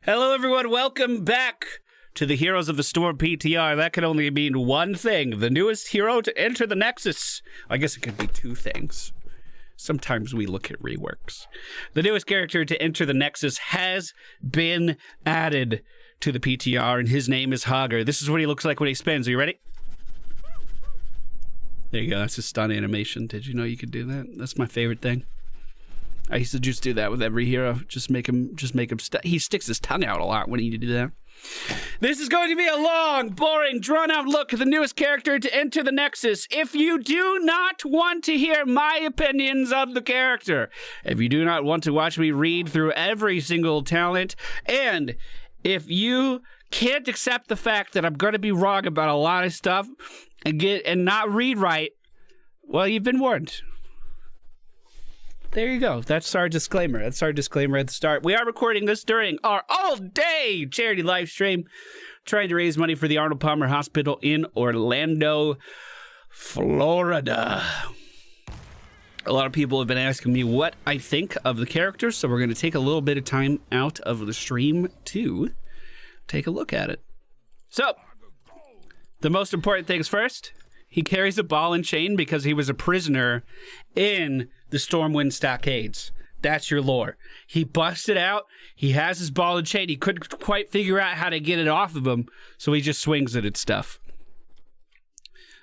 Hello, everyone. Welcome back to the Heroes of the Storm PTR. That can only mean one thing. The newest hero to enter the Nexus. I guess it could be two things. Sometimes we look at reworks. The newest character to enter the Nexus has been added to the PTR, and his name is Hogger. This is what he looks like when he spins. Are you ready? There you go. That's a stun animation. Did you know you could do that? That's my favorite thing. I used to just do that with every hero. Just make him he sticks his tongue out a lot when you do that. This is going to be a long, boring, drawn-out look at the newest character to enter the Nexus. If you do not want to hear my opinions of the character, if you do not want to watch me read through every single talent, and if you can't accept the fact that I'm going to be wrong about a lot of stuff and not read right, well, you've been warned. There you go. That's our disclaimer. That's our disclaimer at the start. We are recording this during our all-day charity live stream, trying to raise money for the Arnold Palmer Hospital in Orlando, Florida. A lot of people have been asking me what I think of the character, so we're going to take a little bit of time out of the stream to take a look at it. So, the most important things first. He carries a ball and chain because he was a prisoner in the Stormwind Stockades. That's your lore. He busted out. He has his ball and chain. He couldn't quite figure out how to get it off of him, so he just swings it at stuff.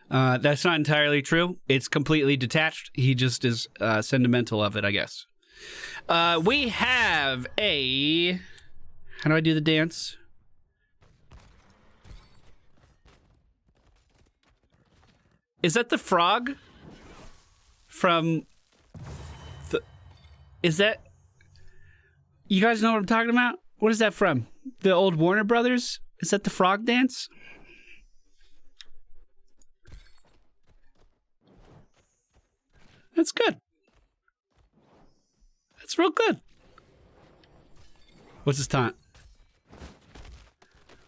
That's not entirely true. It's completely detached. He just is sentimental of it, I guess. We have a... How do I do the dance? Is that the frog from the... Is that... You guys know what I'm talking about? What is that from? The old Warner Brothers? Is that the frog dance? That's good. That's real good. What's his taunt?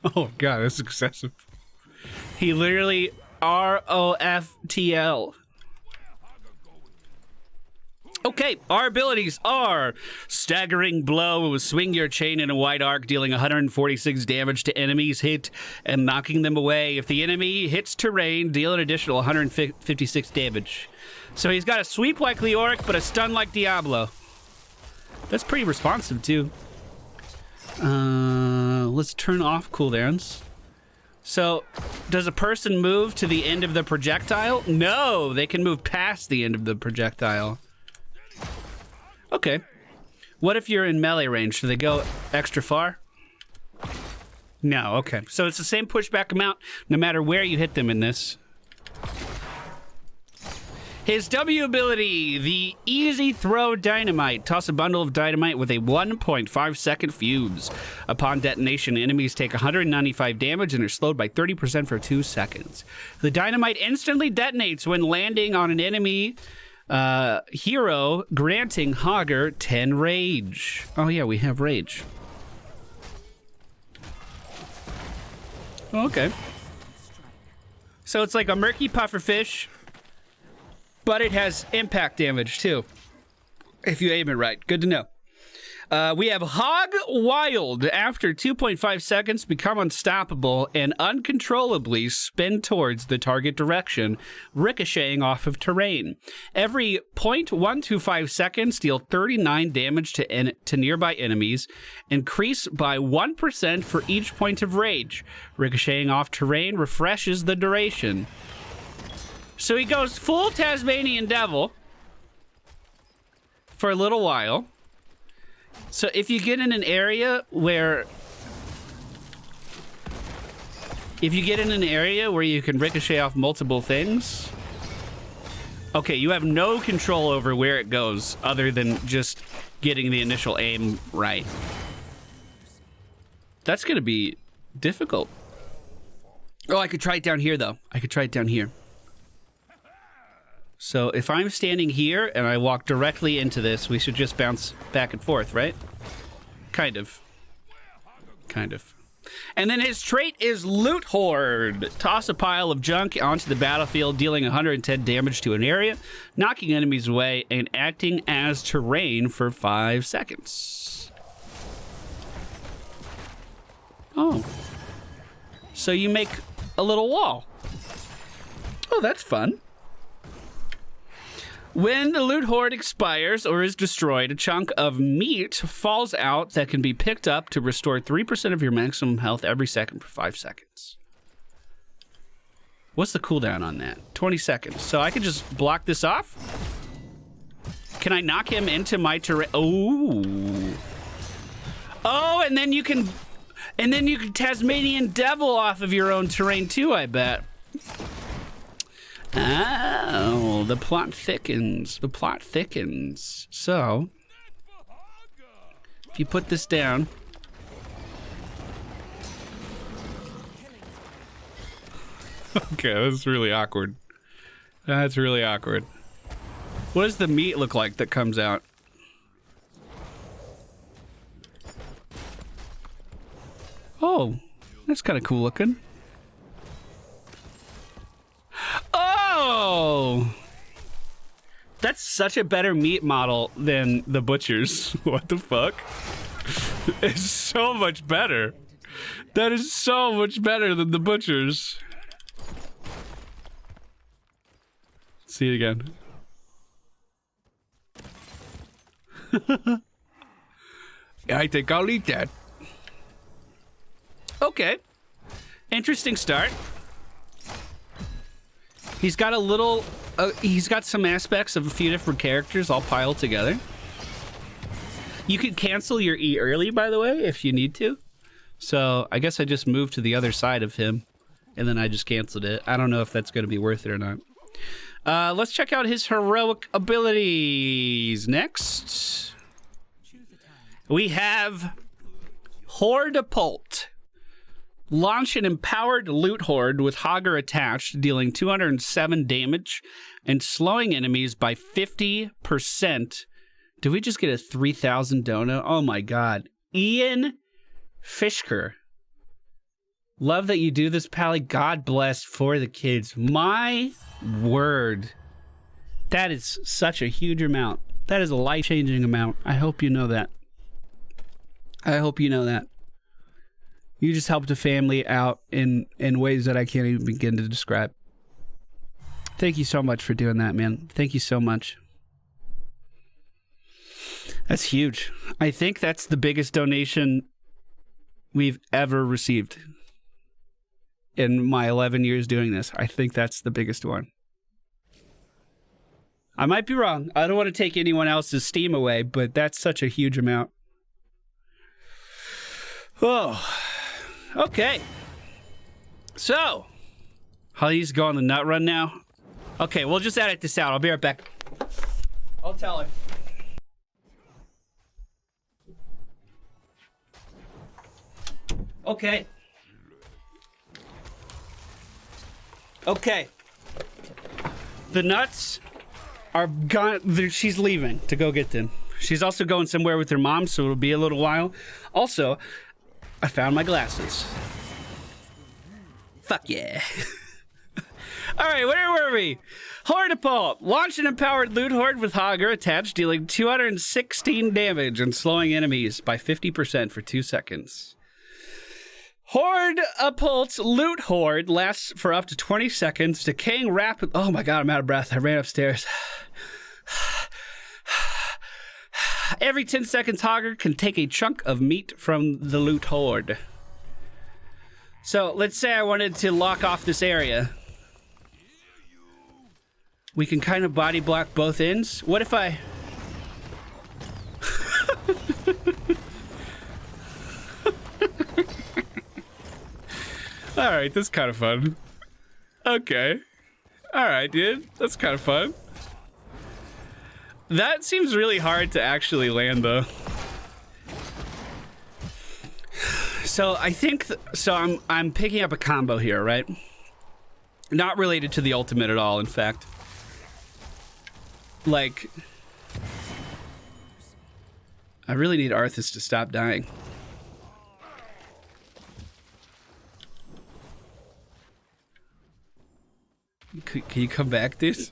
Oh god, that's excessive. He literally... ROFTL. Okay, our abilities are Staggering Blow, swing your chain in a wide arc, dealing 146 damage to enemies hit and knocking them away. If the enemy hits terrain, deal an additional 156 damage. So he's got a sweep like Leoric, but a stun like Diablo. That's pretty responsive, too. Let's turn off cooldowns. So, does a person move to the end of the projectile? No, they can move past the end of the projectile. Okay. What if you're in melee range? Do they go extra far? No, okay. So it's the same pushback amount no matter where you hit them in this. His W ability, the Easy Throw Dynamite. Toss a bundle of dynamite with a 1.5 second fuse. Upon detonation, enemies take 195 damage and are slowed by 30% for 2 seconds. The dynamite instantly detonates when landing on an enemy hero, granting Hogger 10 rage. Oh yeah, we have rage. Okay. So it's like a murky pufferfish, but it has impact damage, too, if you aim it right. Good to know. We have Hog Wild. After 2.5 seconds, become unstoppable and uncontrollably spin towards the target direction, ricocheting off of terrain. Every 0.125 seconds, deal 39 damage to nearby enemies. Increase by 1% for each point of rage. Ricocheting off terrain refreshes the duration. So he goes full Tasmanian Devil for a little while. So if you get in an area where... If you get in an area where you can ricochet off multiple things... Okay, you have no control over where it goes other than just getting the initial aim right. That's going to be difficult. Oh, I could try it down here, though. I could try it down here. So if I'm standing here and I walk directly into this, we should just bounce back and forth, right? Kind of. Kind of. And then his trait is Loot Horde. Toss a pile of junk onto the battlefield, dealing 110 damage to an area, knocking enemies away, and acting as terrain for 5 seconds. Oh. So you make a little wall. Oh, that's fun. When the loot horde expires or is destroyed, a chunk of meat falls out that can be picked up to restore 3% of your maximum health every second for 5 seconds. What's the cooldown on that? 20 seconds. So I can just block this off? Can I knock him into my terrain? Oh. Oh, and then you can Tasmanian Devil off of your own terrain too, I bet. Oh, the plot thickens. The plot thickens. So, if you put this down. Okay, that's really awkward. That's really awkward. What does the meat look like that comes out? Oh, that's kind of cool looking. Oh! That's such a better meat model than the butcher's. What the fuck? It's so much better. That is so much better than the butcher's. See it again. I think I'll eat that. Okay. Interesting start. He's got a little... he's got some aspects of a few different characters all piled together. You can cancel your E early, by the way, if you need to. So I guess I just moved to the other side of him, and then I just canceled it. I don't know if that's going to be worth it or not. Let's check out his heroic abilities. Next, we have Hordepult. Launch an empowered loot horde with Hogger attached, dealing 207 damage and slowing enemies by 50%. Did we just get a 3,000 dono? Oh my god. Ian Fishker. Love that you do this, Pally. God bless for the kids. My word. That is such a huge amount. That is a life-changing amount. I hope you know that. I hope you know that. You just helped a family out in ways that I can't even begin to describe. Thank you so much for doing that, man. Thank you so much. That's huge. I think that's the biggest donation we've ever received in my 11 years doing this. I think that's the biggest one. I might be wrong. I don't want to take anyone else's steam away, but that's such a huge amount. Oh, okay. So, Holly's going the nut run now. Okay, we'll just edit this out. I'll be right back. I'll tell her. Okay. Okay. The nuts are gone. She's leaving to go get them. She's also going somewhere with her mom, so it'll be a little while. Also, I found my glasses. Fuck yeah. Alright, where were we? Hordepult. Launch an empowered loot horde with Hogger attached, dealing 216 damage and slowing enemies by 50% for 2 seconds. Hordepult's loot horde lasts for up to 20 seconds, decaying rapid. Oh my god, I'm out of breath. I ran upstairs. Every 10 seconds, Hogger can take a chunk of meat from the loot horde. So, let's say I wanted to lock off this area. We can kind of body block both ends. What if I... Alright, that's kind of fun. Okay. Alright, dude. That's kind of fun. That seems really hard to actually land, though. So I think, so I'm picking up a combo here, right? Not related to the ultimate at all, in fact. Like, I really need Arthas to stop dying. Can you come back, dude?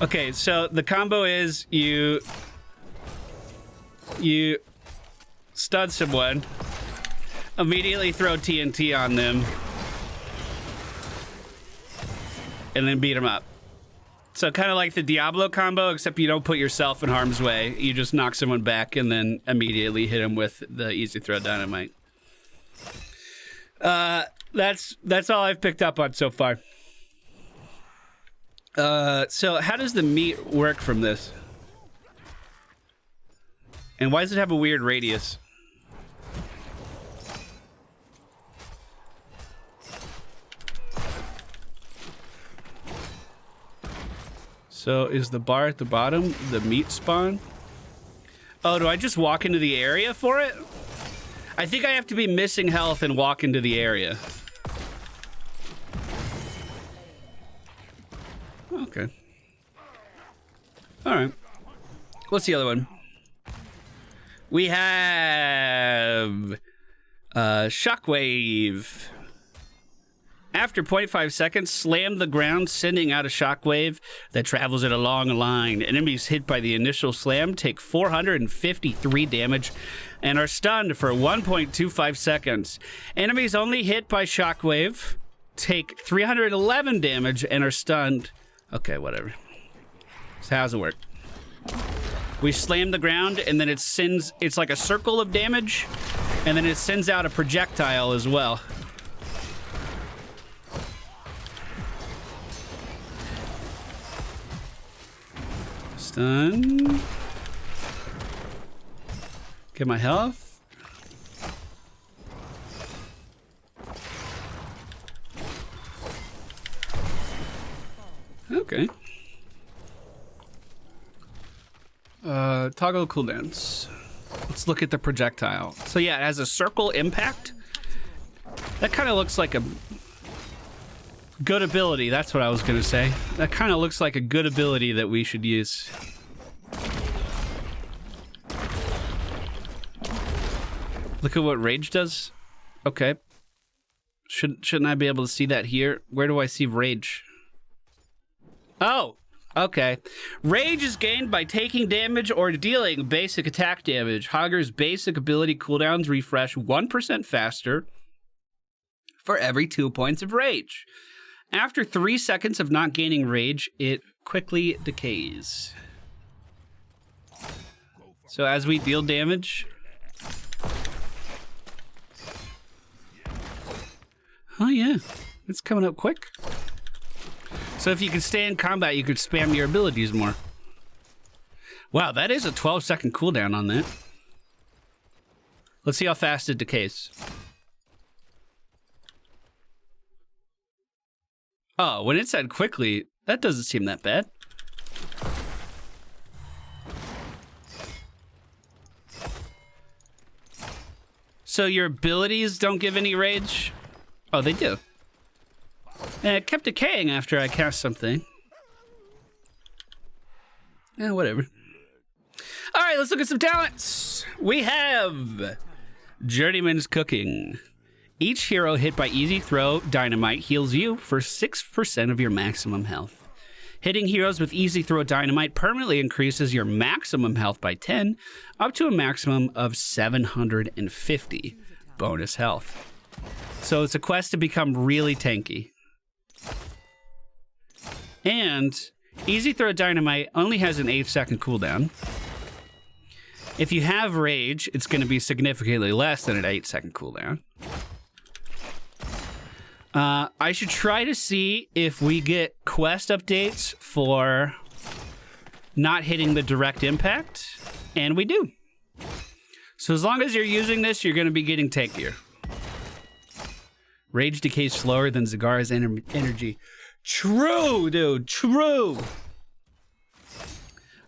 Okay, so the combo is you stun someone, immediately throw TNT on them, and then beat them up. So kind of like the Diablo combo, except you don't put yourself in harm's way. You just knock someone back and then immediately hit them with the easy throw dynamite. That's all I've picked up on so far. So how does the meat work from this? And why does it have a weird radius? So is the bar at the bottom the meat spawn? Oh, do I just walk into the area for it? I think I have to be missing health and walk into the area. Okay. All right. What's the other one? We have Shockwave. After 0.5 seconds, slam the ground, sending out a shockwave that travels in a long line. Enemies hit by the initial slam take 453 damage and are stunned for 1.25 seconds. Enemies only hit by shockwave take 311 damage and are stunned. Okay, whatever. So how's it work? We slam the ground and then it sends, it's like a circle of damage, and then it sends out a projectile as well. Stun. Get my health. Okay. Toggle cooldowns. Let's look at the projectile. So yeah, it has a circle impact. That kind of looks like a good ability. That's what I was going to say. That kind of looks like a good ability that we should use. Look at what Rage does. Okay. Shouldn't I be able to see that here? Where do I see Rage? Oh, okay. Rage is gained by taking damage or dealing basic attack damage. Hogger's basic ability cooldowns refresh 1% faster for every 2 points of rage. After 3 seconds of not gaining rage, it quickly decays. So as we deal damage... Oh yeah, it's coming up quick. So if you can stay in combat, you could spam your abilities more. Wow, that is a 12-second cooldown on that. Let's see how fast it decays. Oh, when it said quickly, that doesn't seem that bad. So your abilities don't give any rage? Oh, they do. And it kept decaying after I cast something. Eh, whatever. All right, let's look at some talents. We have Journeyman's Cooking. Each hero hit by Easy Throw Dynamite heals you for 6% of your maximum health. Hitting heroes with Easy Throw Dynamite permanently increases your maximum health by 10, up to a maximum of 750 bonus health. So it's a quest to become really tanky. And Easy Throw Dynamite only has an 8-second cooldown. If you have Rage, it's going to be significantly less than an 8-second cooldown. I should try to see if we get quest updates for not hitting the direct impact, and we do. So as long as you're using this, you're going to be getting tankier. Rage decays slower than Zagara's energy. True, dude, true.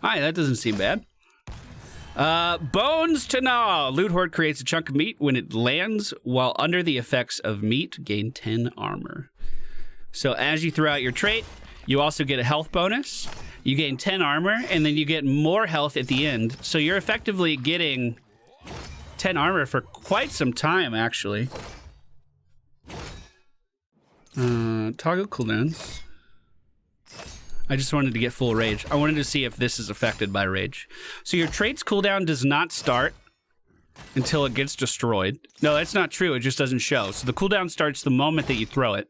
Alright, that doesn't seem bad. Bones to Gnaw. Loot Horde creates a chunk of meat when it lands while under the effects of meat. Gain 10 armor. So as you throw out your trait, you also get a health bonus. You gain 10 armor, and then you get more health at the end. So you're effectively getting 10 armor for quite some time, actually. Toggle cooldowns. I just wanted to get full rage. I wanted to see if this is affected by rage. So your trait's cooldown does not start until it gets destroyed. No, that's not true. It just doesn't show. So the cooldown starts the moment that you throw it,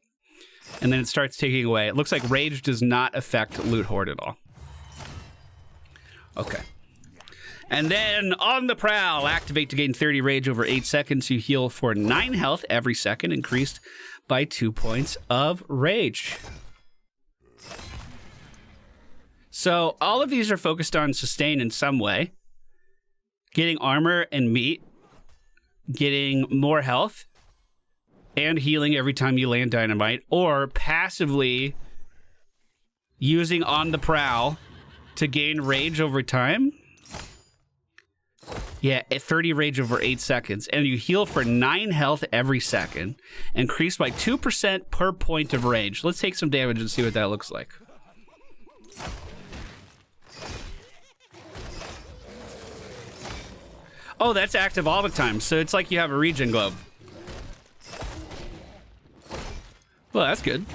and then it starts taking away. It looks like rage does not affect Loot Horde at all. Okay. And then on the prowl, activate to gain 30 rage over 8 seconds. You heal for 9 health every second, increased by 2 points of rage. So all of these are focused on sustain in some way. Getting armor and meat, getting more health, and healing every time you land dynamite, or passively using on the prowl to gain rage over time. Yeah, 30 rage over 8 seconds, and you heal for 9 health every second, increased by 2% per point of rage. Let's take some damage and see what that looks like. Oh, that's active all the time, so it's like you have a regen globe. Well, that's good.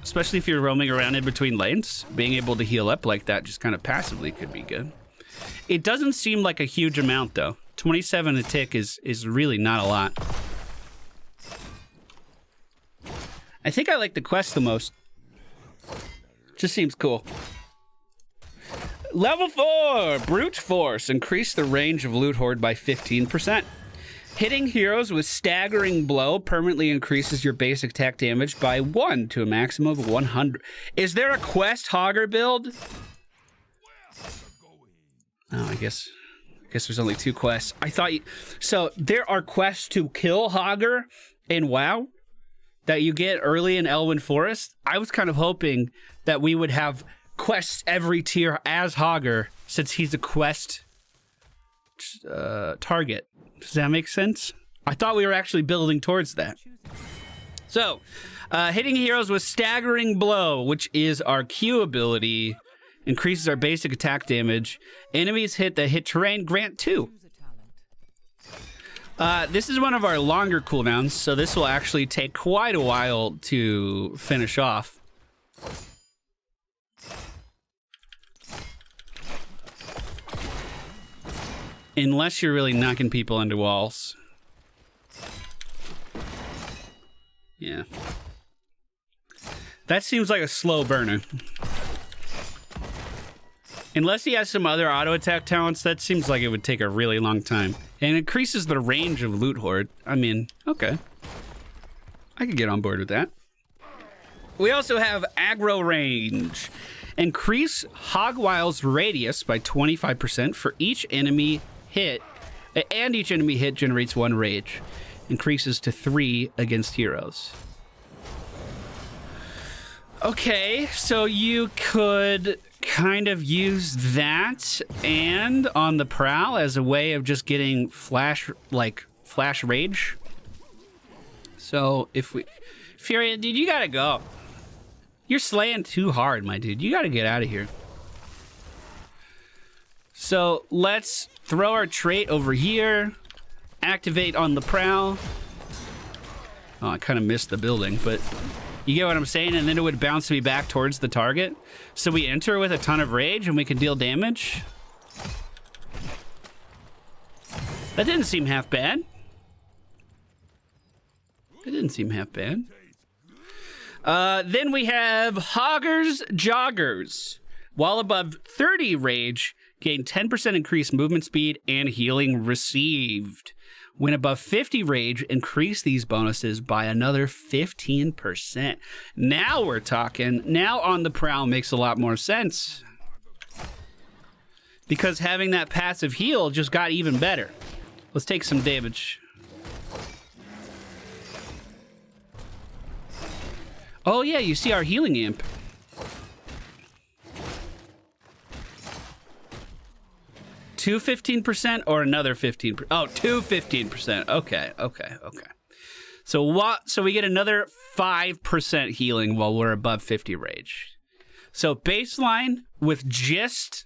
Especially if you're roaming around in between lanes. Being able to heal up like that just kind of passively could be good. It doesn't seem like a huge amount, though. 27 a tick is really not a lot. I think I like the quest the most. Just seems cool. Level 4, Brute Force. Increase the range of Loot Horde by 15%. Hitting heroes with staggering blow permanently increases your basic attack damage by 1 to a maximum of 100. Is there a quest Hogger build? Oh, I guess there's only 2 quests. I thought so there are quests to kill Hogger in WoW that you get early in Elwyn Forest. I was kind of hoping that we would have quests every tier as Hogger, since he's a quest target. Does that make sense? I thought we were actually building towards that. So, hitting heroes with staggering blow, which is our Q ability, increases our basic attack damage. Enemies hit that hit terrain grant 2. This is one of our longer cooldowns, so this will actually take quite a while to finish off. Unless you're really knocking people into walls. Yeah. That seems like a slow burner. Unless he has some other auto attack talents, that seems like it would take a really long time. And it increases the range of Loot Horde. I mean, okay. I could get on board with that. We also have Aggro Range. Increase Hogwile's radius by 25% for each enemy hit, and each enemy hit generates 1 rage. Increases to 3 against heroes. Okay, so you could kind of use that and on the prowl as a way of just getting flash rage. So if we... Fury, dude, you gotta go. You're slaying too hard, my dude. You gotta get out of here. So let's throw our trait over here. Activate on the prowl. Oh, I kind of missed the building, but you get what I'm saying? And then it would bounce me back towards the target. So we enter with a ton of rage and we can deal damage. That didn't seem half bad. It didn't seem half bad. Then we have Hogger's Joggers. While above 30 rage, gain 10% increased movement speed and healing received. When above 50 rage, increase these bonuses by another 15%. Now we're talking. Now on the prowl makes a lot more sense. Because having that passive heal just got even better. Let's take some damage. Oh yeah, you see our healing imp. Two 15% or another 15%? Oh, 2 15%. Okay. So we get another 5% healing while we're above 50 rage. So baseline with just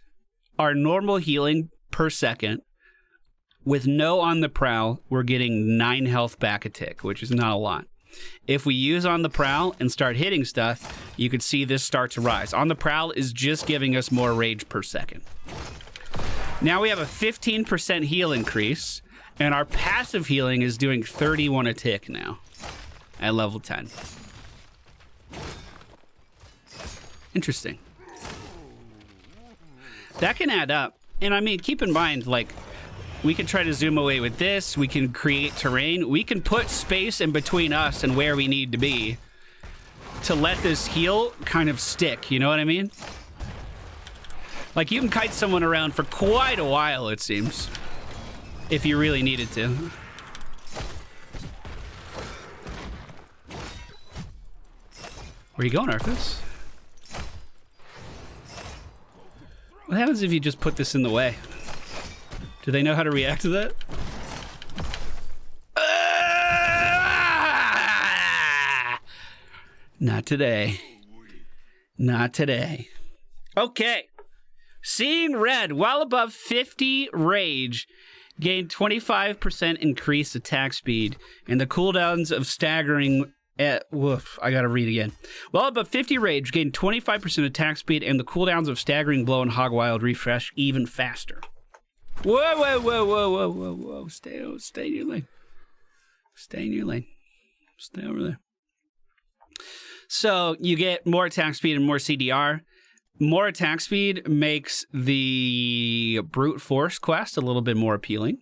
our normal healing per second, with no on the prowl, we're getting 9 health back a tick, which is not a lot. If we use on the prowl and start hitting stuff, you could see this start to rise. On the prowl is just giving us more rage per second. Now we have a 15% heal increase, And our passive healing is doing 31 a tick now at level 10. Interesting. That can add up. And I mean, keep in mind, like, we can try to zoom away with this. We can create terrain. We can put space in between us and where we need to be to let this heal kind of stick. You know what I mean? Like, you can kite someone around for quite a while, it seems, if you really needed to. Where are you going, Arthas? What happens if you just put this in the way? Do they know how to react to that? Not today. Not today. Okay. Seeing red while above 50 rage. Gain 25% increased attack speed. And the cooldowns of staggering... woof, I gotta read again. While above 50 rage, gain 25% attack speed, and the cooldowns of staggering blow and hog wild refresh even faster. Whoa, whoa, whoa, whoa, whoa, whoa, whoa. Stay in your lane. Stay in your lane. Stay over there. So you get more attack speed and more CDR. More attack speed makes the brute force quest a little bit more appealing.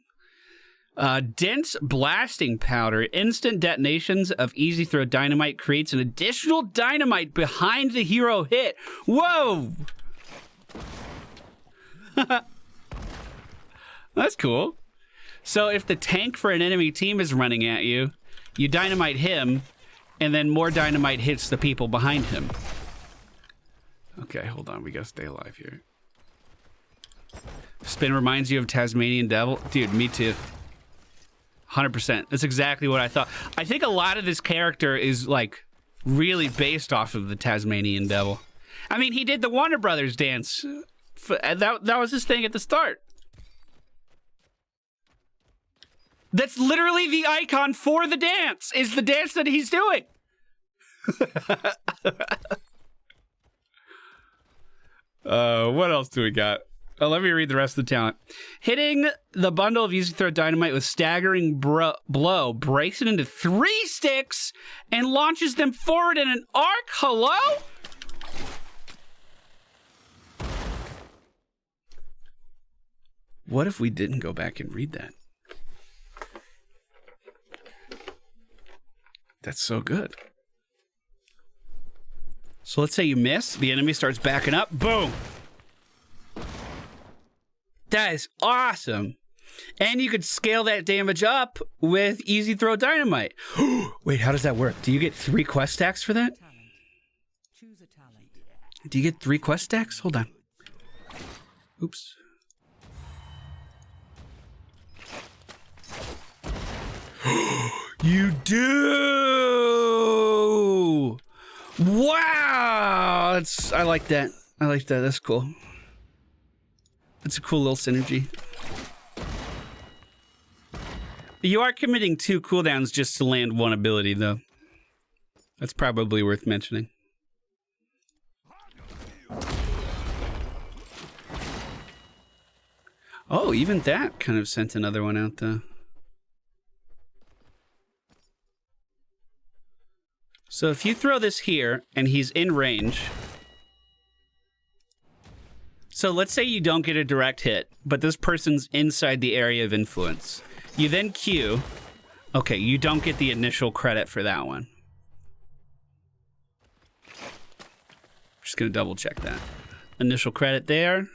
Dense blasting powder. Instant detonations of easy throw dynamite creates an additional dynamite behind the hero hit. Whoa! That's cool. So if the tank for an enemy team is running at you, you dynamite him, and then more dynamite hits the people behind him. Okay, hold on. We gotta stay alive here. Spin reminds you of Tasmanian Devil. Dude, me too. 100%. That's exactly what I thought. I think a lot of this character is, like, really based off of the Tasmanian Devil. I mean, he did the Warner Brothers dance. That was his thing at the start. That's literally the icon for the dance, is the dance that he's doing. What else do we got? Oh, let me read the rest of the talent. Hitting the bundle of easy throw dynamite with staggering blow breaks it into 3 sticks and launches them forward in an arc. Hello? What if we didn't go back and read that? That's so good. So let's say you miss. The enemy starts backing up. Boom. That is awesome. And you could scale that damage up with easy throw dynamite. Wait, how does that work? Do you get 3 quest stacks for that? Choose a talent. Do you get 3 quest stacks? Hold on. Oops. You do! Wow! I like that. I like that. That's cool. That's a cool little synergy. You are committing 2 cooldowns just to land 1 ability, though. That's probably worth mentioning. Oh, even that kind of sent another one out, though. So if you throw this here, and he's in range... So let's say you don't get a direct hit, but this person's inside the area of influence. You then Q. Okay, you don't get the initial credit for that one. Just gonna double check that. Initial credit there.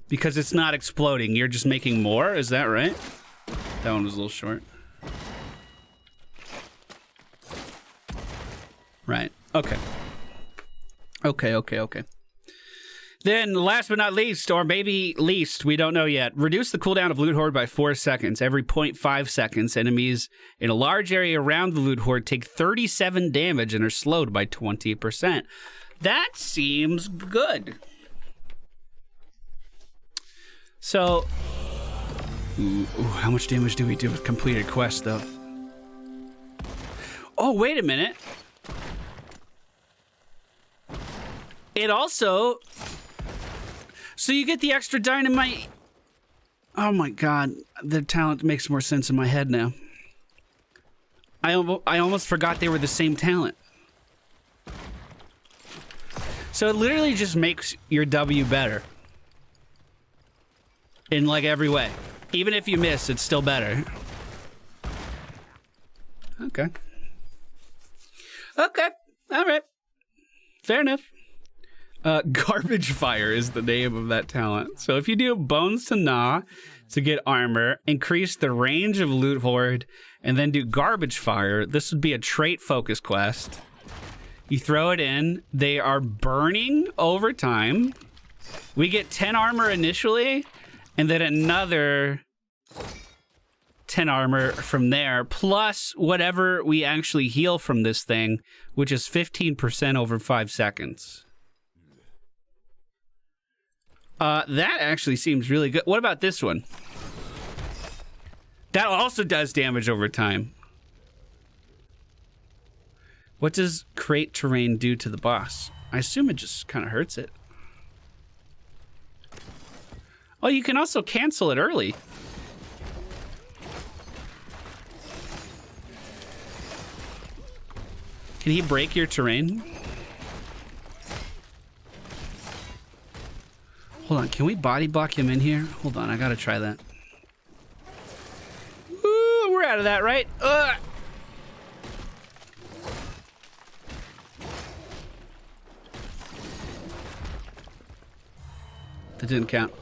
Because it's not exploding, you're just making more, is that right? That one was a little short. Right, okay. Okay. Then, last but not least, or maybe least, we don't know yet, reduce the cooldown of Loot Horde by 4 seconds. Every 0.5 seconds, enemies in a large area around the Loot Horde take 37 damage and are slowed by 20%. That seems good. So, how much damage do we do with completed quests, though? Oh, wait a minute. It also... So you get the extra dynamite Oh my god, the talent makes more sense in my head now. I almost forgot they were the same talent. So it literally just makes your W better. In like every way. Even if you miss, it's still better. Okay. Okay. Alright. Fair enough. Garbage Fire is the name of that talent. So if you do Bones to Gnaw to get armor, increase the range of Loot Horde, and then do Garbage Fire, this would be a trait focus quest. You throw it in, they are burning over time. We get 10 armor initially, and then another 10 armor from there, plus whatever we actually heal from this thing, which is 15% over 5 seconds. That actually seems really good. What about this one? That also does damage over time. What does Create Terrain do to the boss? I assume it just kind of hurts it. Oh, you can also cancel it early. Can he break your terrain? Hold on, can we body block him in here? Hold on, I gotta try that. Ooh, we're out of that, right? Ugh. That didn't count.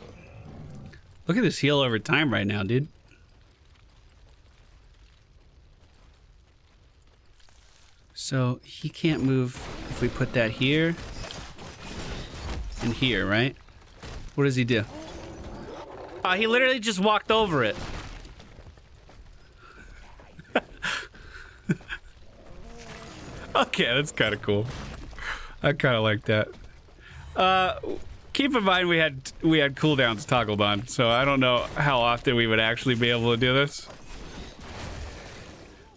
Look at this heal over time right now, dude. So he can't move if we put that here and here, right? What does he do? He literally just walked over it. Okay, that's kind of cool. I kind of like that. Keep in mind we had cooldowns toggled on, so I don't know how often we would actually be able to do this.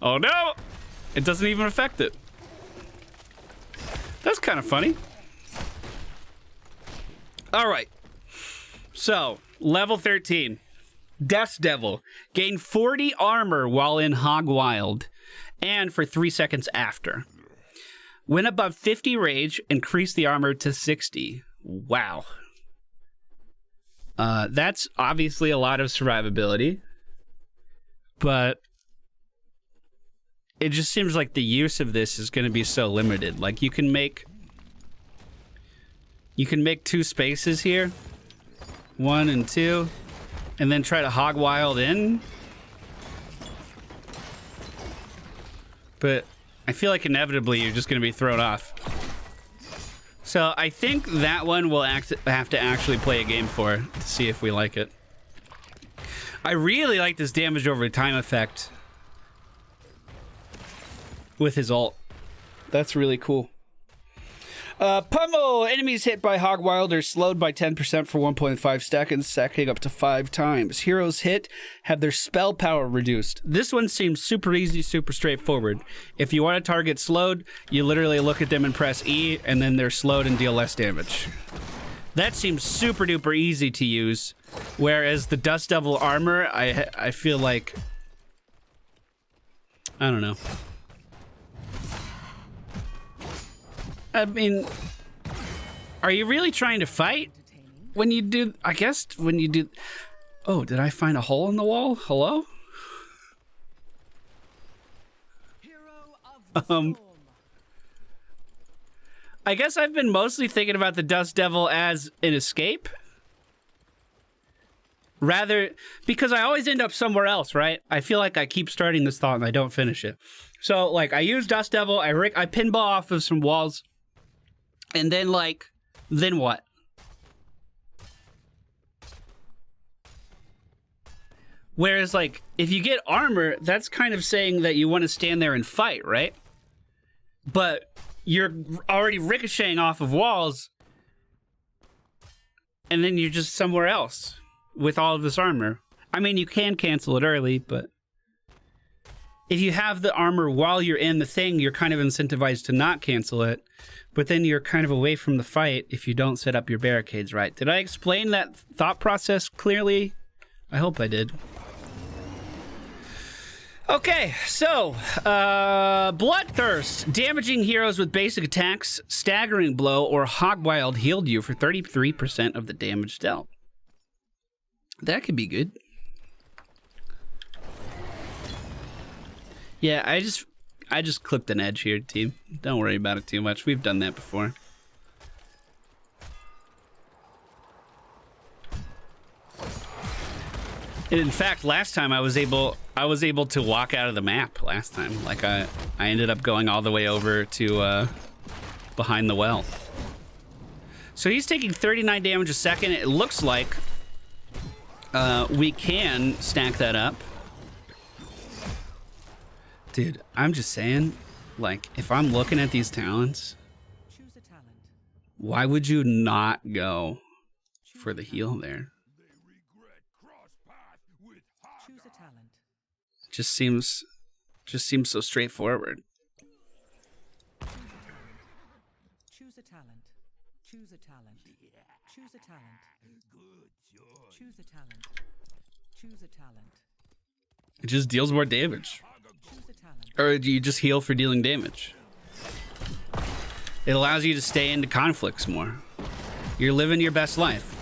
Oh no! It doesn't even affect it. That's kind of funny. All right. So, level 13. Dust Devil. Gain 40 armor while in Hog Wild, and for 3 seconds after. When above 50 rage, increase the armor to 60. Wow. That's obviously a lot of survivability, but it just seems like the use of this is going to be so limited. Like you can make 2 spaces here, 1 and 2, and then try to Hog Wild in. But I feel like inevitably you're just going to be thrown off. So I think that one we'll have to actually play a game for to see if we like it. I really like this damage over time effect with his ult. That's really cool. Pummel! Enemies hit by Hog Wild are slowed by 10% for 1.5 seconds, stacking up to 5 times. Heroes hit have their spell power reduced. This one seems super easy, super straightforward. If you want to target slowed, you literally look at them and press E, and then they're slowed and deal less damage. That seems super duper easy to use, whereas the Dust Devil armor, I feel like... I don't know. I mean, are you really trying to fight when you do? I guess when you do. Oh, did I find a hole in the wall? Hello? I guess I've been mostly thinking about the Dust Devil as an escape. Rather, because I always end up somewhere else, right? I feel like I keep starting this thought and I don't finish it. So, like, I use Dust Devil, I pinball off of some walls. And then, like, then what? Whereas, like, if you get armor, that's kind of saying that you want to stand there and fight, right? But you're already ricocheting off of walls, and then you're just somewhere else with all of this armor. I mean, you can cancel it early, but if you have the armor while you're in the thing, you're kind of incentivized to not cancel it. But then you're kind of away from the fight if you don't set up your barricades right. Did I explain that thought process clearly? I hope I did. Okay, so, Bloodthirst. Damaging heroes with basic attacks, Staggering Blow, or Hogwild healed you for 33% of the damage dealt. That could be good. Yeah, I just clipped an edge here, team. Don't worry about it too much. We've done that before. And in fact, last time I was able to walk out of the map last time. Like I ended up going all the way over to behind the well. So he's taking 39 damage a second. It looks like we can stack that up. Dude, I'm just saying, like, if I'm looking at these talents, Choose a talent. why would you not go for the heal there? Choose a talent. Just seems so straightforward. Choose a talent. Choose a talent. Choose a talent. Choose a talent. Choose a talent. It just deals more damage. Choose a talent. Or do you just heal for dealing damage? It allows you to stay into conflicts more. You're living your best life.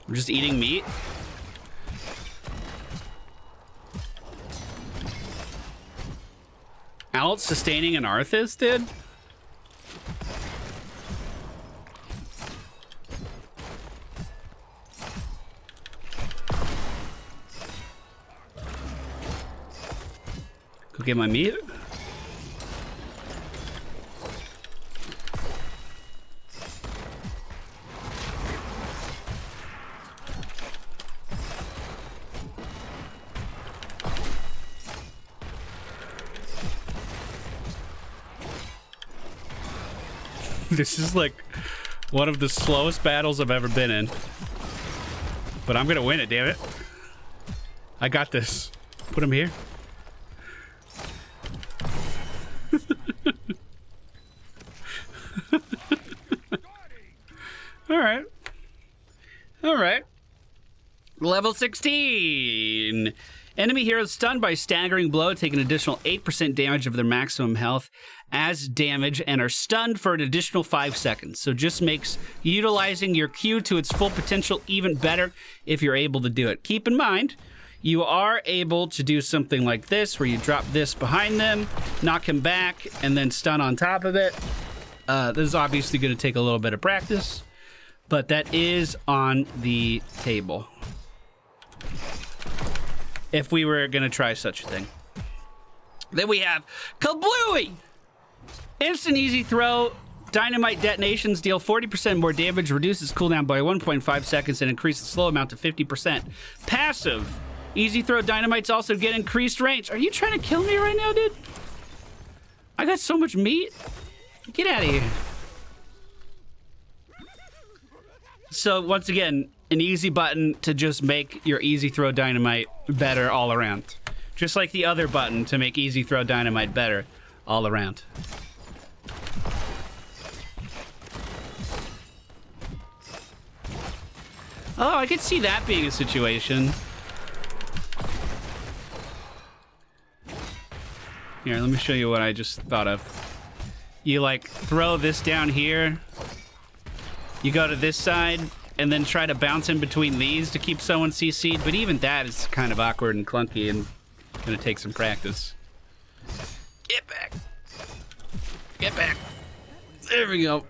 I'm just eating meat. Out sustaining an Arthas, dude? Go get my meat. This is like one of the slowest battles I've ever been in. But I'm gonna win it, damn it. I got this. Put him here. Alright. Alright. Level 16. Enemy heroes stunned by Staggering Blow take an additional 8% damage of their maximum health as damage and are stunned for an additional 5 seconds. So just makes utilizing your Q to its full potential even better if you're able to do it. Keep in mind, you are able to do something like this where you drop this behind them, knock him back, and then stun on top of it. This is obviously going to take a little bit of practice, but that is on the table. If we were gonna try such a thing. Then we have Kablooey! Instant easy throw. Dynamite detonations deal 40% more damage, reduces cooldown by 1.5 seconds, and increases slow amount to 50%. Passive. Easy throw dynamites also get increased range. Are you trying to kill me right now, dude? I got so much meat. Get out of here. So once again, an easy button to just make your easy throw dynamite better all around. Just like the other button to make easy throw dynamite better all around. Oh, I could see that being a situation. Here, let me show you what I just thought of. You like throw this down here. You go to this side and then try to bounce in between these to keep someone CC'd, but even that is kind of awkward and clunky and gonna take some practice. Get back. Get back. There we go.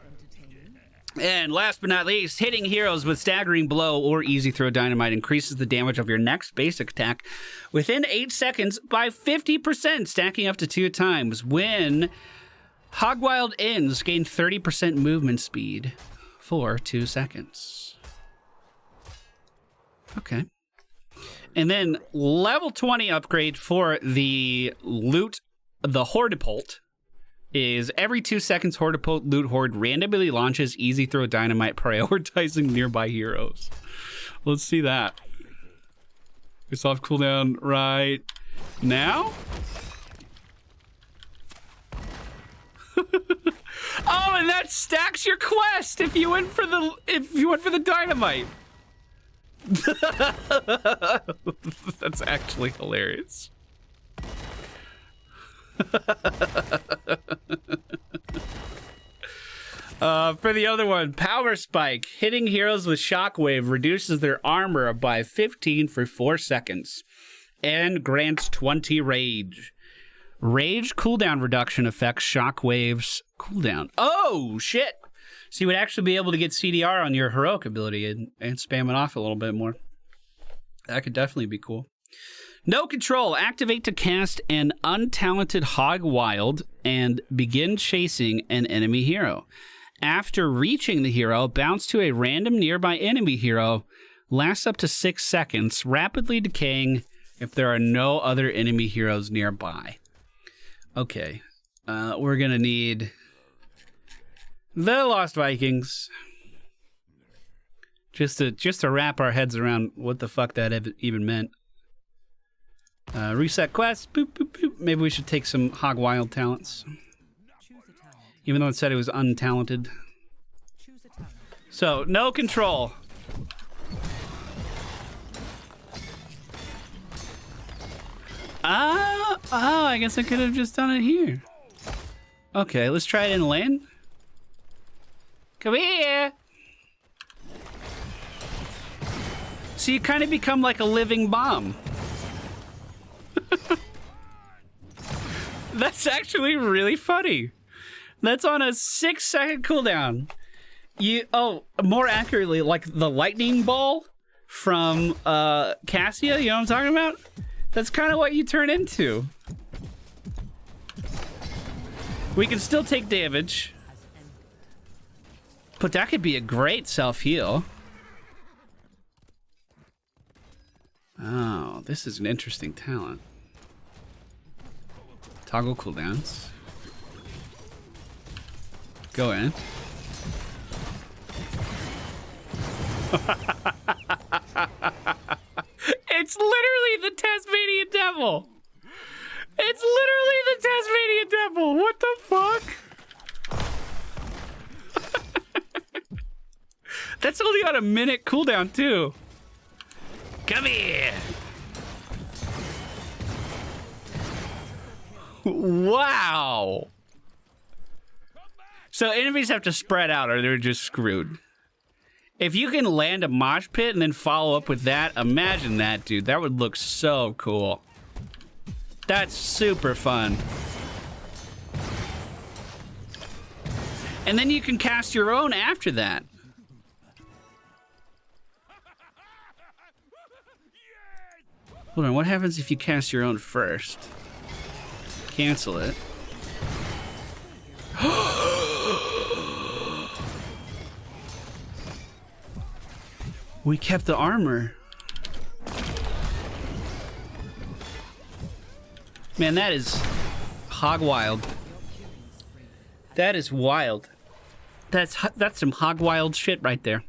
And last but not least, hitting heroes with Staggering Blow or Easy Throw Dynamite increases the damage of your next basic attack within 8 seconds by 50%, stacking up to 2 times. When Hogwild ends, gain 30% movement speed for 2 seconds. Okay. And then level 20 upgrade for the loot, the Hortipult, is every 2 seconds Hortipult loot horde randomly launches Easy Throw Dynamite, prioritizing nearby heroes. Let's see that. It's off cooldown right now. Oh, and that stacks your quest if you went for the dynamite. That's actually hilarious. For the other one, Power Spike. Hitting heroes with Shockwave reduces their armor by 15 for 4 seconds and grants 20 rage. Rage cooldown reduction affects Shockwave's cooldown. Oh, shit. So you would actually be able to get CDR on your heroic ability and spam it off a little bit more. That could definitely be cool. No control. Activate to cast an untalented Hog Wild and begin chasing an enemy hero. After reaching the hero, bounce to a random nearby enemy hero. Lasts up to 6 seconds, rapidly decaying if there are no other enemy heroes nearby. Okay, we're gonna need the Lost Vikings. Just to wrap our heads around what the fuck that even meant. Reset quest. Boop, boop, boop. Maybe we should take some Hog Wild talents. Even though it said it was untalented. So, no control. Oh, I guess I could have just done it here. Okay, let's try it in lane. Come here. So you kind of become like a living bomb. That's actually really funny. That's on a 6-second cooldown. More accurately, like the lightning ball from Cassia, you know what I'm talking about? That's kind of what you turn into. We can still take damage. But that could be a great self-heal. Oh, this is an interesting talent. Toggle cooldowns. Go in. It's literally the Tasmanian Devil. It's literally the Tasmanian Devil. What the fuck? That's only on a minute cooldown too. Come here. Wow. So enemies have to spread out or they're just screwed. If you can land a mosh pit and then follow up with that, imagine that, dude. That would look so cool. That's super fun. And then you can cast your own after that. Hold on, what happens if you cast your own first? Cancel it. We kept the armor. Man, that is hog wild. That is wild. That's some hog wild shit right there.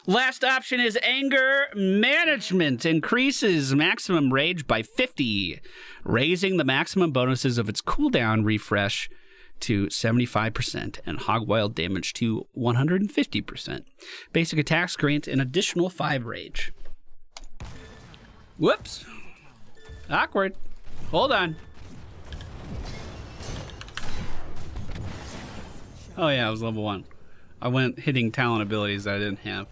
Last option is Anger Management. Increases maximum rage by 50, raising the maximum bonuses of its cooldown refresh to 75% and hog wild damage to 150%. Basic attacks grant an additional 5 rage. Whoops. Awkward. Hold on. Oh yeah, I was level 1. I went hitting talent abilities that I didn't have.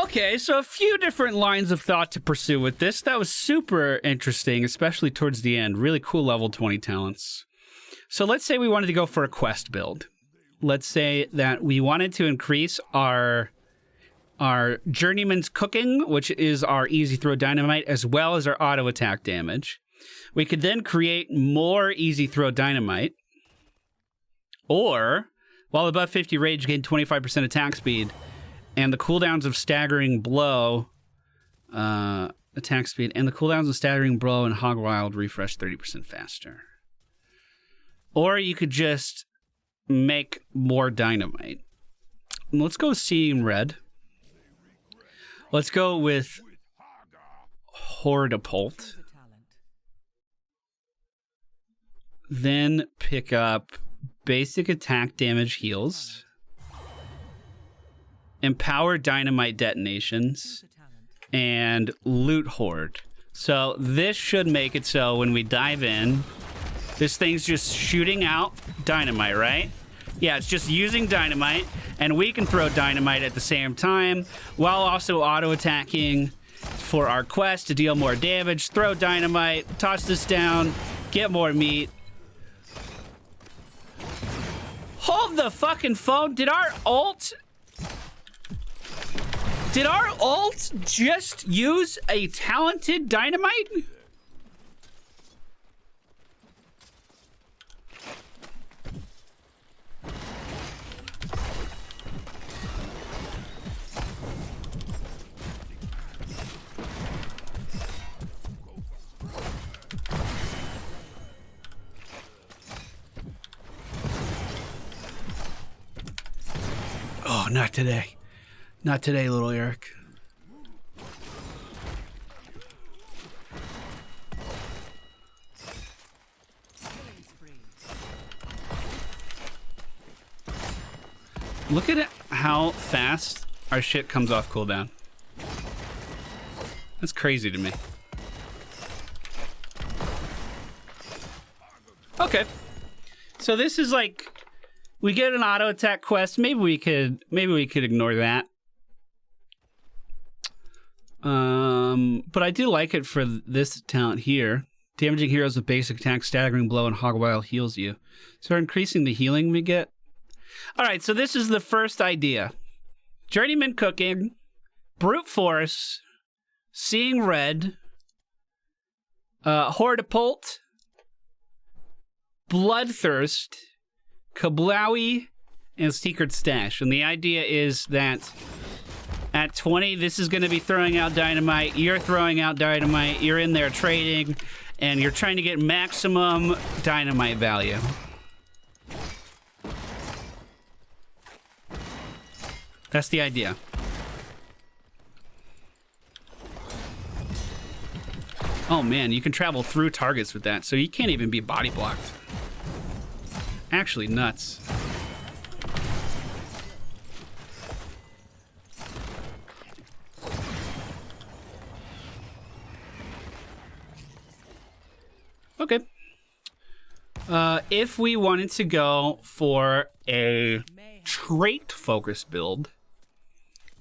Okay, so a few different lines of thought to pursue with this. That was super interesting, especially towards the end. Really cool level 20 talents. So let's say we wanted to go for a quest build. Let's say that we wanted to increase our Journeyman's Cooking, which is our easy throw dynamite, as well as our auto attack damage. We could then create more easy throw dynamite. Or, while above 50 rage, gain 25% attack speed. And the cooldowns of Staggering Blow, attack speed, and the cooldowns of Staggering Blow and Hog Wild refresh 30% faster. Or you could just make more dynamite. Let's go Seeing Red. Let's go with Hordapult. Then pick up basic attack damage heals. Empower dynamite detonations. And loot hoard. So this should make it so when we dive in, this thing's just shooting out dynamite, right? Yeah, it's just using dynamite, and we can throw dynamite at the same time while also auto-attacking for our quest to deal more damage. Throw dynamite, toss this down, get more meat. Hold the fucking phone. Did our ult just use a talented dynamite? Oh, not today. Not today, little Eric. Look at it, how fast our shit comes off cooldown. That's crazy to me. Okay. So this is like, we get an auto attack quest. Maybe we could ignore that. But I do like it for this talent here. Damaging heroes with basic attack, staggering blow, and Hogger heals you. So we're increasing the healing we get. All right, so this is the first idea. Journeyman cooking, brute force, seeing red, hortipult, bloodthirst, kablowy, and secret stash. And the idea is that at 20, this is going to be throwing out dynamite. You're throwing out dynamite. You're in there trading, and you're trying to get maximum dynamite value. That's the idea. Oh man, you can travel through targets with that, so you can't even be body blocked. Actually nuts. Okay. If we wanted to go for a trait focus build,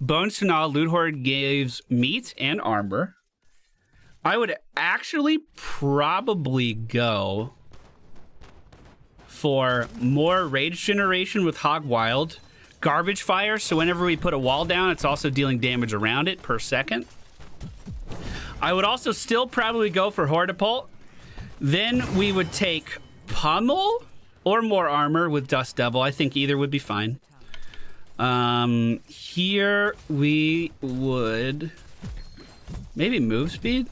Bones to Gnaw Loot Hoard gives meat and armor. I would actually probably go for more rage generation with Hog Wild. Garbage fire, so whenever we put a wall down, it's also dealing damage around it per second. I would also still probably go for Hortipult. Then we would take Pummel or more armor with Dust Devil. I think either would be fine. Here we would maybe move speed.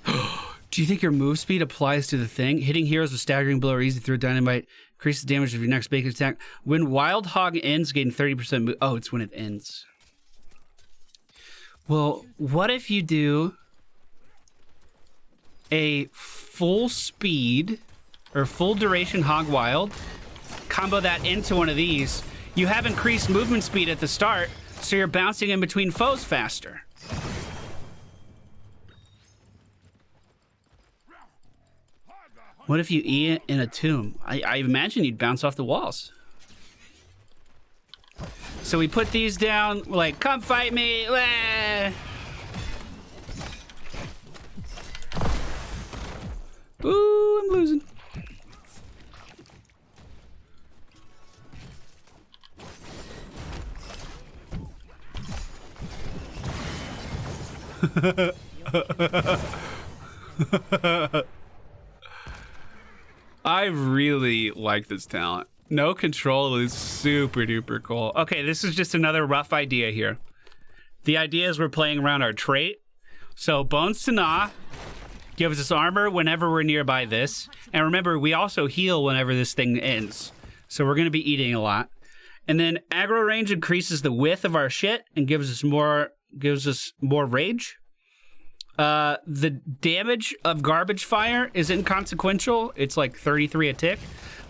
Do you think your move speed applies to the thing? Hitting heroes with staggering blow or easy through dynamite increases damage of your next bacon attack. When Wild Hog ends, gain 30% move. Oh, it's when it ends. Well, what if you do a full speed or full duration Hog Wild, combo that into one of these? You have increased movement speed at the start, so you're bouncing in between foes faster. What if you eat in a tomb? I imagine you'd bounce off the walls. So we put these down, we're like, come fight me. Ooh, I'm losing. I really like this talent. No control is super duper cool. Okay, this is just another rough idea here. The idea is we're playing around our trait. So Bones to Gnaw gives us armor whenever we're nearby this. And remember, we also heal whenever this thing ends. So we're going to be eating a lot. And then Aggro Range increases the width of our shit and gives us more rage. The damage of Garbage Fire is inconsequential. It's like 33 a tick.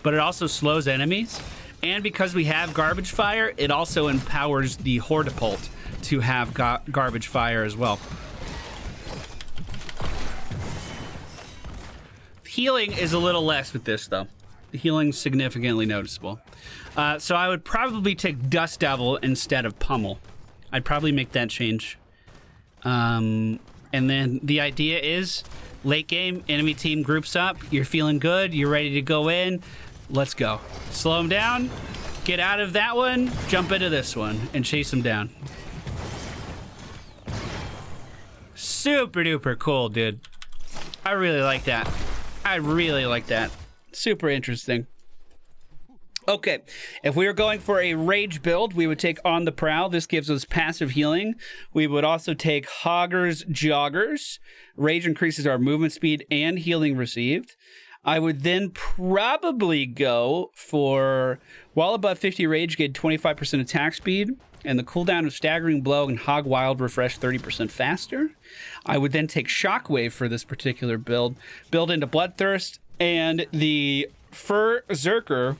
but it also slows enemies. And because we have garbage fire, it also empowers the Hortipult to have garbage fire as well. Healing is a little less with this, though. The healing's significantly noticeable. So I would probably take Dust Devil instead of Pummel. I'd probably make that change. And then the idea is, late game, enemy team groups up, you're feeling good, you're ready to go in, let's go. Slow them down, get out of that one, jump into this one, and chase them down. Super duper cool, dude. I really like that. I really like that. Super interesting. Okay, if we were going for a rage build, we would take On the Prowl. This gives us passive healing. We would also take Hogger's Joggers. Rage increases our movement speed and healing received. I would then probably go for, while above 50 rage, get 25% attack speed, and the cooldown of Staggering Blow and Hog Wild refresh 30% faster. I would then take Shockwave for this particular build into Bloodthirst and the Fur Zerker,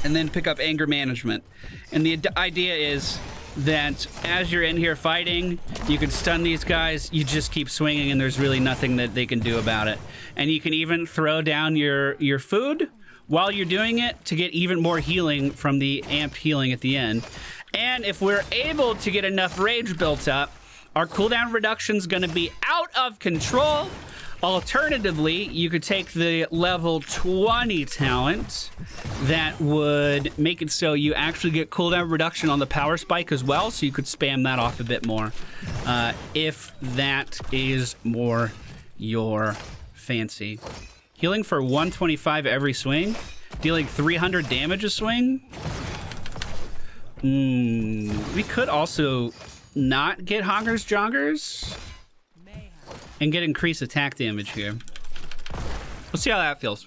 and then pick up Anger Management. And the idea is that as you're in here fighting, you can stun these guys, you just keep swinging, and there's really nothing that they can do about it. And you can even throw down your food while you're doing it to get even more healing from the amped healing at the end. And if we're able to get enough rage built up, our cooldown reduction's gonna be out of control. Alternatively, you could take the level 20 talent that would make it so you actually get cooldown reduction on the power spike as well, so you could spam that off a bit more if that is more your fancy. Healing for 125 every swing, dealing 300 damage a swing. We could also not get Hogger's Joggers and get increased attack damage here. We'll see how that feels.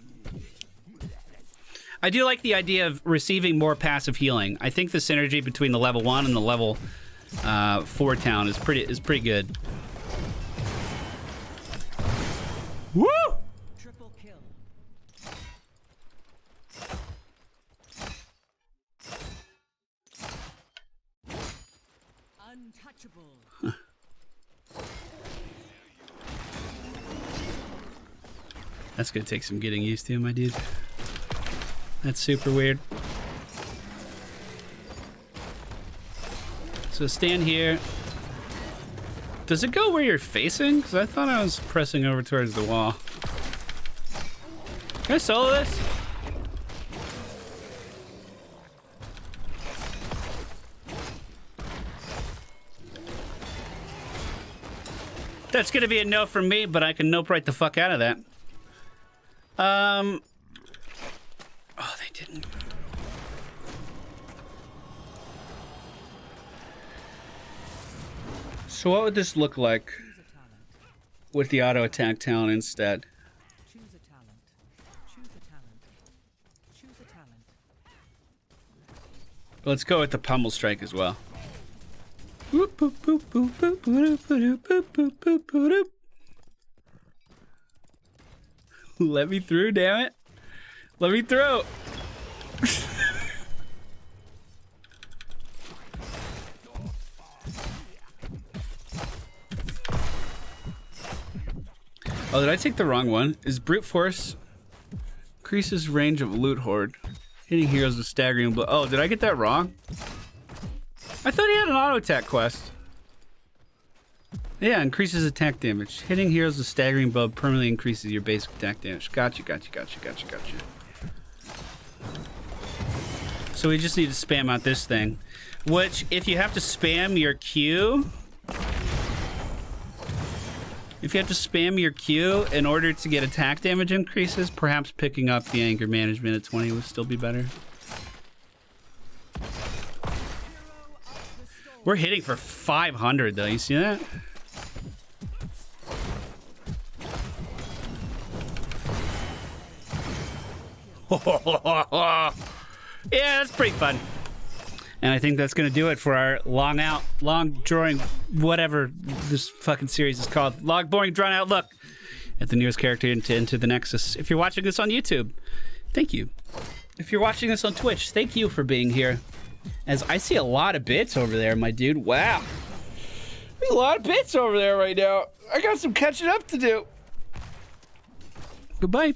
I do like the idea of receiving more passive healing. I think the synergy between the level 1 and the level 4 town is pretty good. Woo! Triple kill. Untouchable. That's gonna take some getting used to, my dude. That's super weird. So stand here. Does it go where you're facing? Because I thought I was pressing over towards the wall. Can I solo this? That's gonna be a no from me, but I can nope right the fuck out of that. Oh, they didn't. So what would this look like with the auto attack talent instead? Choose a talent. Choose a talent. Choose a talent. Let's go with the pummel strike as well. Let me through, damn it. Let me through. Oh, did I take the wrong one? Is Brute Force increases range of Loot Horde. Hitting heroes with staggering blow. Oh, did I get that wrong? I thought he had an auto attack quest. Yeah, increases attack damage. Hitting heroes with staggering blow permanently increases your basic attack damage. Gotcha. So we just need to spam out this thing. Which, if you have to spam your Q... If you have to spam your Q in order to get attack damage increases, perhaps picking up the anger management at 20 would still be better. We're hitting for 500 though, you see that? Yeah, that's pretty fun. And I think that's going to do it for our long drawing, whatever this fucking series is called. Long, boring, drawn out look at the newest character into the Nexus. If you're watching this on YouTube, Thank you. If you're watching this on Twitch, thank you for being here. As I see a lot of bits over there, my dude. Wow. There's a lot of bits over there right now. I got some catching up to do. Goodbye.